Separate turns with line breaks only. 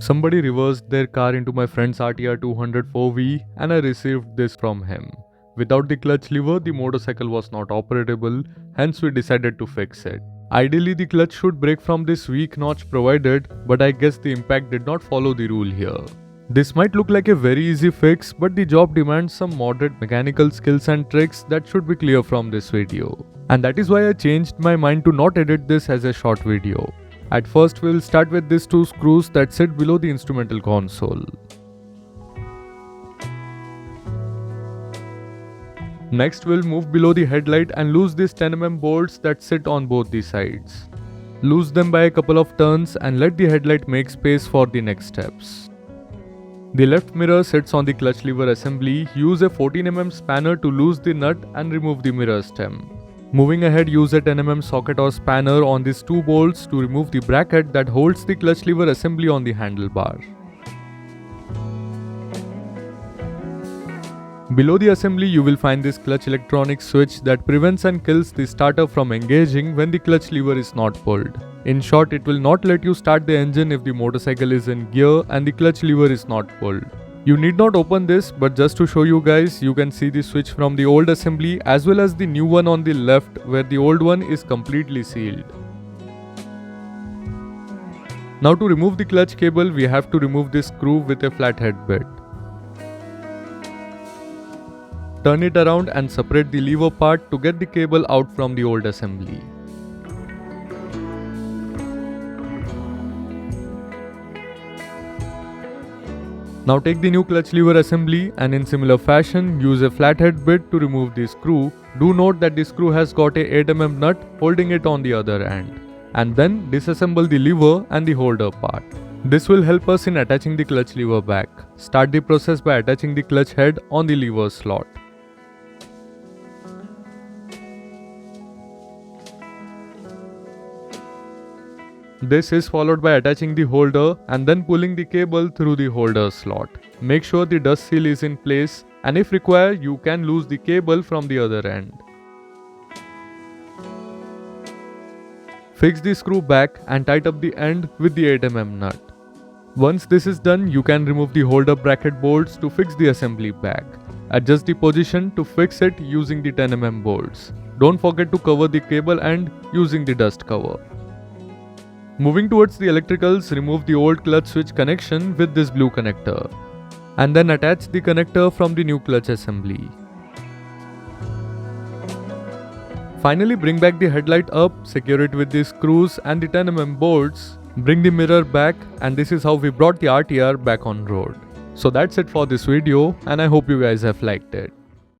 Somebody reversed their car into my friend's RTR 204V and I received this from him. Without the clutch lever, the motorcycle was not operable, hence we decided to fix it. Ideally, the clutch should break from this weak notch provided, but I guess the impact did not follow the rule here. This might look like a very easy fix, but the job demands some moderate mechanical skills and tricks that should be clear from this video. And that is why I changed my mind to not edit this as a short video. At first, we will start with these two screws that sit below the instrumental console. Next, we'll move below the headlight and loose these 10mm bolts that sit on both the sides. Loose them by a couple of turns and let the headlight make space for the next steps. The left mirror sits on the clutch lever assembly. Use a 14mm spanner to loose the nut and remove the mirror stem. Moving ahead, use a 10mm socket or spanner on these two bolts to remove the bracket that holds the clutch lever assembly on the handlebar. Below the assembly, you will find this clutch electronic switch that prevents and kills the starter from engaging when the clutch lever is not pulled. In short, it will not let you start the engine if the motorcycle is in gear and the clutch lever is not pulled. You need not open this, but just to show you guys, you can see the switch from the old assembly as well as the new one on the left where the old one is completely sealed. Now to remove the clutch cable, we have to remove this screw with a flathead bit. Turn it around and separate the lever part to get the cable out from the old assembly. Now take the new clutch lever assembly and in similar fashion use a flathead bit to remove the screw. Do note that the screw has got a 8mm nut holding it on the other end. And then disassemble the lever and the holder part. This will help us in attaching the clutch lever back. Start the process by attaching the clutch head on the lever slot. This is followed by attaching the holder and then pulling the cable through the holder slot. Make sure the dust seal is in place and if required, you can loose the cable from the other end. Fix the screw back and tighten up the end with the 8mm nut. Once this is done, you can remove the holder bracket bolts to fix the assembly back. Adjust the position to fix it using the 10mm bolts. Don't forget to cover the cable end using the dust cover. Moving towards the electricals, remove the old clutch switch connection with this blue connector. And then attach the connector from the new clutch assembly. Finally, bring back the headlight up, secure it with the screws and the 10mm bolts. Bring the mirror back, and this is how we brought the RTR back on road. So that's it for this video and I hope you guys have liked it.